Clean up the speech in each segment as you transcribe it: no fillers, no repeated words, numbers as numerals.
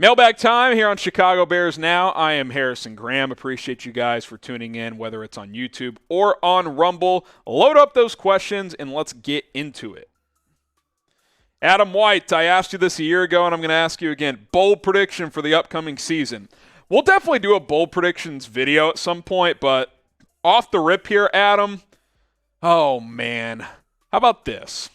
Mailbag time here on Chicago Bears Now. I am Harrison Graham. Appreciate you guys for tuning in, whether it's on YouTube or on Rumble. Load up those questions and let's get into it. Adam White, I asked you this a year ago and I'm going to ask you again. Bold prediction for the upcoming season. We'll definitely do a bold predictions video at some point, but off the rip here, Adam, oh man. How about this?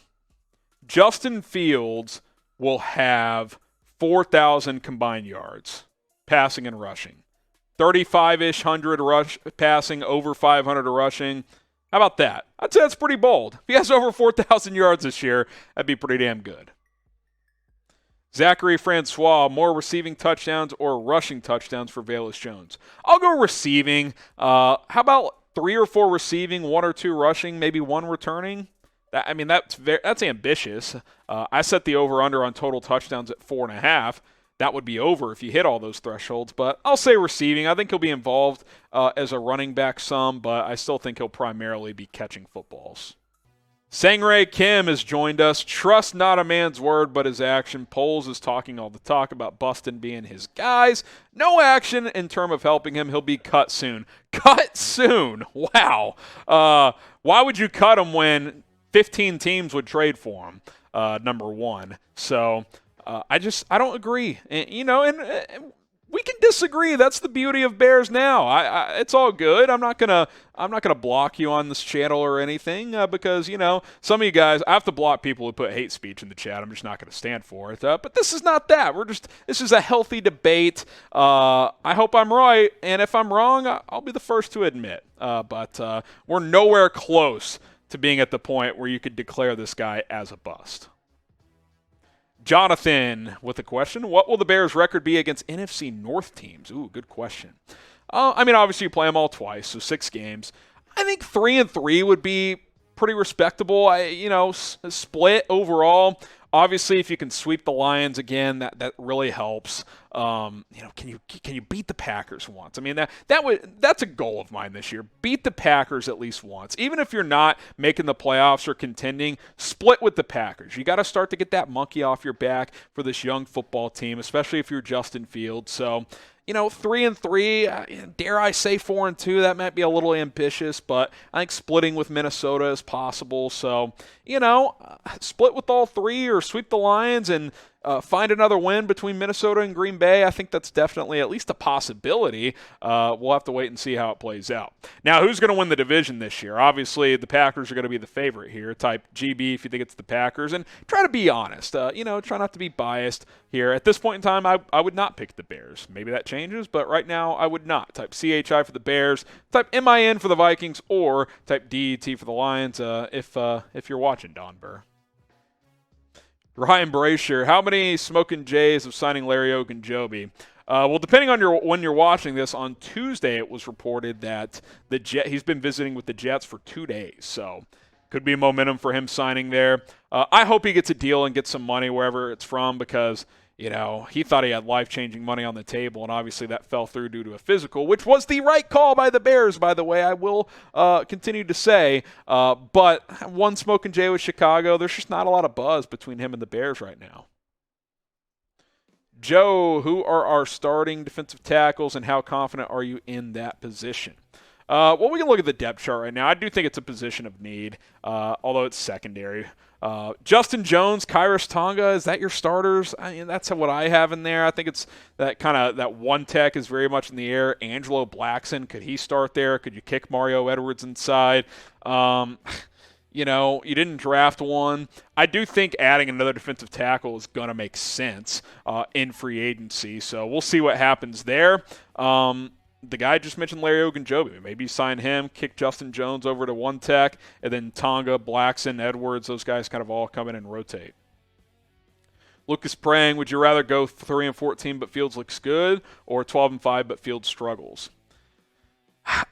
Justin Fields will have 4,000 combined yards, passing and rushing. 35-ish hundred passing, over 500 rushing. How about that? I'd say that's pretty bold. If he has over 4,000 yards this year, that'd be pretty damn good. Zachary Francois, more receiving touchdowns or rushing touchdowns for Velus Jones? I'll go receiving. How about 3 or 4 receiving, 1 or 2 rushing, maybe 1 returning? That's ambitious. I set the over-under on total touchdowns at 4.5. That would be over if you hit all those thresholds. But I'll say receiving. I think he'll be involved as a running back some, but I still think he'll primarily be catching footballs. Sangray Kim has joined us. Trust not a man's word, but his action. Poles is talking all the talk about Buston being his guys. No action in terms of helping him. He'll be cut soon. Cut soon? Wow. Why would you cut him when 15 teams would trade for him, number one. So I don't agree. And we can disagree. That's the beauty of Bears Now. It's all good. I'm not gonna block you on this channel or anything because some of you guys, I have to block people who put hate speech in the chat. I'm just not going to stand for it. But this is not that. This is a healthy debate. I hope I'm right, and if I'm wrong, I'll be the first to admit. But we're nowhere close to being at the point where you could declare this guy as a bust. Jonathan with a question. What will the Bears' record be against NFC North teams? Ooh, good question. Obviously you play them all twice, so 6 games. I think 3-3 would be pretty respectable. Split overall. Obviously, if you can sweep the Lions again, that really helps. Can you beat the Packers once? That's a goal of mine this year. Beat the Packers at least once. Even if you're not making the playoffs or contending, split with the Packers. You got to start to get that monkey off your back for this young football team, especially if you're Justin Fields. So, 3-3, dare I say 4-2, that might be a little ambitious, but I think splitting with Minnesota is possible. So, split with all 3 or sweep the Lions and find another win between Minnesota and Green Bay. I think that's definitely at least a possibility. We'll have to wait and see how it plays out. Now, who's going to win the division this year? Obviously, the Packers are going to be the favorite here. Type GB if you think it's the Packers. And try to be honest. Try not to be biased here. At this point in time, I would not pick the Bears. Maybe that changes, but right now I would not. Type CHI for the Bears. Type MIN for the Vikings. Or type DET for the Lions if you're watching, Don Burr. Ryan Brasher, how many smoking Jays of signing Larry Ogunjobi? Well, depending on when you're watching this, on Tuesday it was reported that he's been visiting with the Jets for 2 days, so could be momentum for him signing there. I hope he gets a deal and gets some money wherever it's from because he thought he had life-changing money on the table, and obviously that fell through due to a physical, which was the right call by the Bears, by the way, I will continue to say. But one smoking Jay with Chicago, there's just not a lot of buzz between him and the Bears right now. Joe, who are our starting defensive tackles, and how confident are you in that position? Well, we can look at the depth chart right now. I do think it's a position of need, although it's secondary. Justin Jones, Kairos Tonga, is that your starters? That's what I have in there. I think it's that one tech is very much in the air. Angelo Blackson, could he start there? Could you kick Mario Edwards inside? You didn't draft one. I do think adding another defensive tackle is going to make sense in free agency. So we'll see what happens there. The guy just mentioned, Larry Ogunjobi. Maybe sign him, kick Justin Jones over to one tech, and then Tonga, Blackson, Edwards, those guys kind of all come in and rotate. Lucas Prang, would you rather go 3-14 but Fields looks good, or 12-5 but Fields struggles?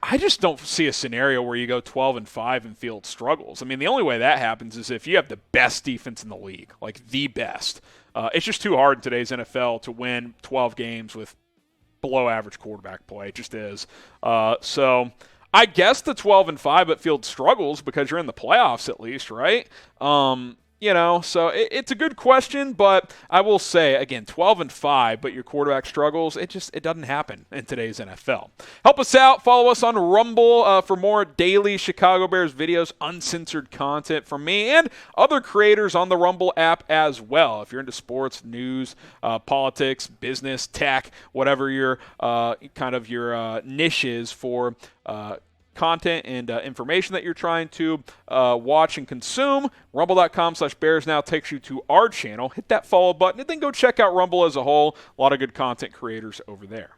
I just don't see a scenario where you go 12-5 and Fields struggles. The only way that happens is if you have the best defense in the league, like the best. It's just too hard in today's NFL to win 12 games with below average quarterback play. It just is. So I guess the 12-5 but Fields struggles because you're in the playoffs at least, right? So it's a good question, but I will say, again, 12-5, but your quarterback struggles, it doesn't happen in today's NFL. Help us out. Follow us on Rumble for more daily Chicago Bears videos, uncensored content from me and other creators on the Rumble app as well. If you're into sports, news, politics, business, tech, whatever your your niche is for content and information that you're trying to watch and consume, rumble.com/Bears now takes you to our channel. Hit that follow button and then go check out Rumble as a whole. A lot of good content creators over there.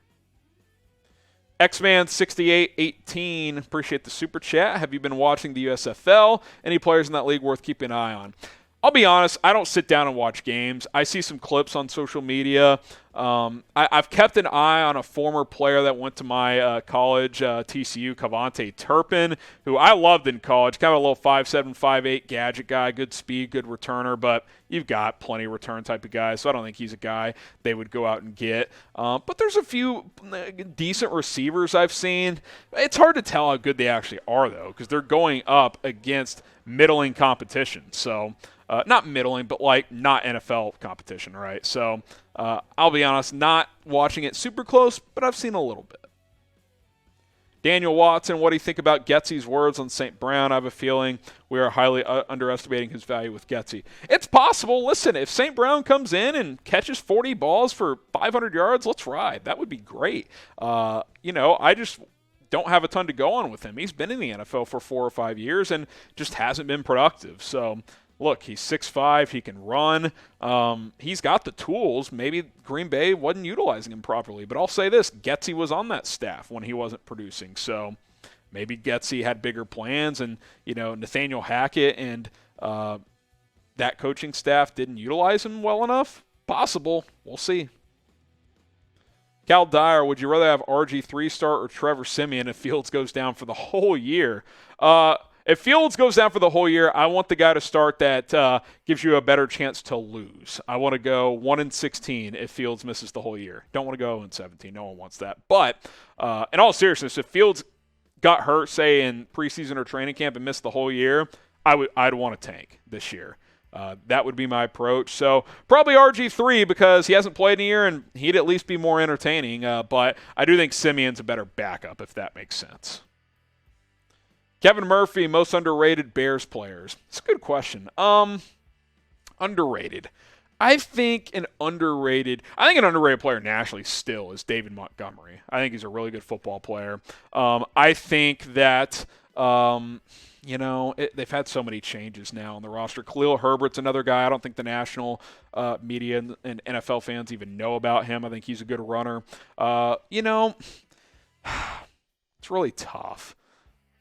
Xman6818, appreciate the super chat. Have you been watching the USFL? Any players in that league worth keeping an eye on? I'll be honest, I don't sit down and watch games. I see some clips on social media. I've kept an eye on a former player that went to my college, TCU, Cavante Turpin, who I loved in college. Kind of a little 5'7", 5'8" gadget guy, good speed, good returner, but you've got plenty of return type of guys, so I don't think he's a guy they would go out and get. But there's a few decent receivers I've seen. It's hard to tell how good they actually are, though, because they're going up against middling competition. So not middling, but not NFL competition, right? So I'll be honest, not watching it super close, but I've seen a little bit. Daniel Watson, what do you think about Getsy's words on St. Brown? I have a feeling we are highly underestimating his value with Getsy. It's possible. Listen, if St. Brown comes in and catches 40 balls for 500 yards, let's ride. That would be great. I just don't have a ton to go on with him. He's been in the NFL for 4 or 5 years and just hasn't been productive. So, look, he's 6'5", he can run. He's got the tools. Maybe Green Bay wasn't utilizing him properly. But I'll say this, Getsy was on that staff when he wasn't producing. So maybe Getsy had bigger plans and, Nathaniel Hackett and that coaching staff didn't utilize him well enough. Possible. We'll see. Cal Dyer, would you rather have RG3 start or Trevor Siemian if Fields goes down for the whole year? If Fields goes down for the whole year, I want the guy to start that gives you a better chance to lose. I want to go 1-16 if Fields misses the whole year. Don't want to go 0-17. No one wants that. But in all seriousness, if Fields got hurt, say, in preseason or training camp and missed the whole year, I'd want to tank this year. That would be my approach. So probably RG3 because he hasn't played in a year and he'd at least be more entertaining. But I do think Simeon's a better backup, if that makes sense. Kevin Murphy, most underrated Bears players. It's a good question. Underrated. I think an underrated player nationally still is David Montgomery. I think he's a really good football player. I think that they've had so many changes now on the roster. Khalil Herbert's another guy. I don't think the national media and NFL fans even know about him. I think he's a good runner. It's really tough.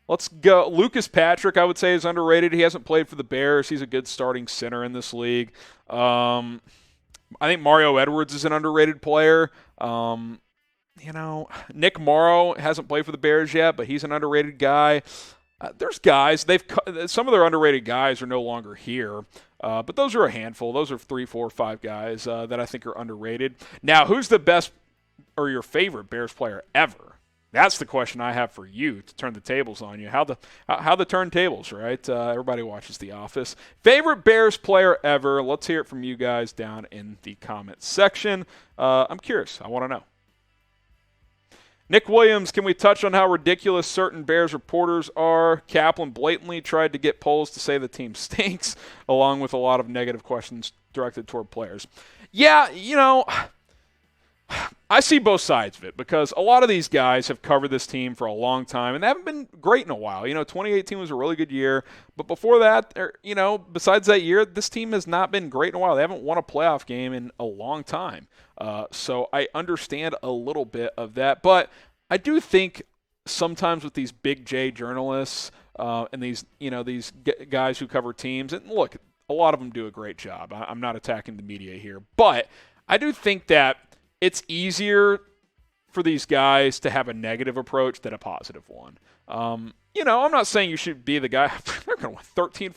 Let's go. Lucas Patrick, I would say, is underrated. He hasn't played for the Bears. He's a good starting center in this league. I think Mario Edwards is an underrated player. Nick Morrow hasn't played for the Bears yet, but he's an underrated guy. There's guys. Some of their underrated guys are no longer here, but those are a handful. Those are 3, 4, 5 guys that I think are underrated. Now, who's the best or your favorite Bears player ever? That's the question I have for you to turn the tables on you. How the turntables, right? Everybody watches The Office. Favorite Bears player ever? Let's hear it from you guys down in the comments section. I'm curious. I want to know. Nick Williams, can we touch on how ridiculous certain Bears reporters are? Kaplan blatantly tried to get polls to say the team stinks, along with a lot of negative questions directed toward players. Yeah, I see both sides of it because a lot of these guys have covered this team for a long time and they haven't been great in a while. 2018 was a really good year, but before that, besides that year, this team has not been great in a while. They haven't won a playoff game in a long time. So I understand a little bit of that, but I do think sometimes with these big J journalists and these guys who cover teams, and look, a lot of them do a great job. I'm not attacking the media here, but I do think that it's easier for these guys to have a negative approach than a positive one. I'm not saying you should be the guy. They're going to win 13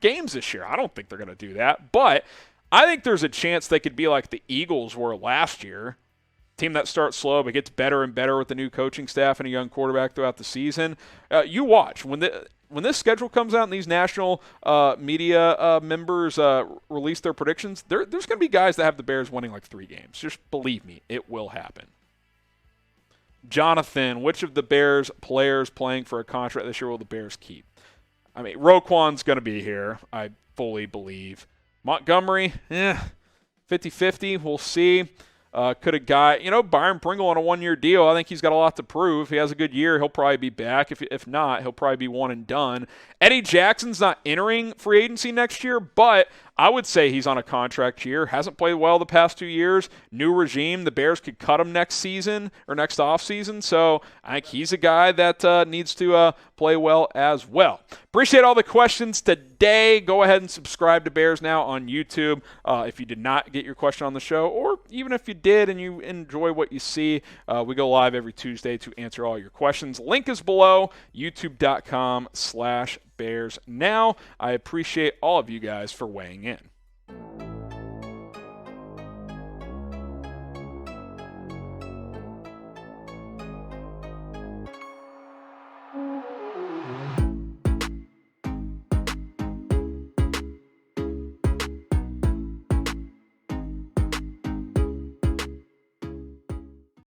games this year. I don't think they're going to do that. But I think there's a chance they could be like the Eagles were last year. Team that starts slow but gets better and better with the new coaching staff and a young quarterback throughout the season. You watch. When when this schedule comes out and these national media members release their predictions, there's going to be guys that have the Bears winning like 3 games. Just believe me, it will happen. Jonathan, which of the Bears players playing for a contract this year will the Bears keep? I mean, Roquan's going to be here, I fully believe. Montgomery, 50-50. We'll see. Could a guy, Byron Pringle on a 1-year deal, I think he's got a lot to prove. If he has a good year, he'll probably be back. If not, he'll probably be one and done. Eddie Jackson's not entering free agency next year, but I would say he's on a contract year. Hasn't played well the past 2 years. New regime. The Bears could cut him next season or next offseason. So I think he's a guy that needs to play well as well. Appreciate all the questions today. Go ahead and subscribe to Bears Now on YouTube if you did not get your question on the show, or even if you did and you enjoy what you see. We go live every Tuesday to answer all your questions. Link is below, youtube.com/BearsNow. I appreciate all of you guys for weighing in.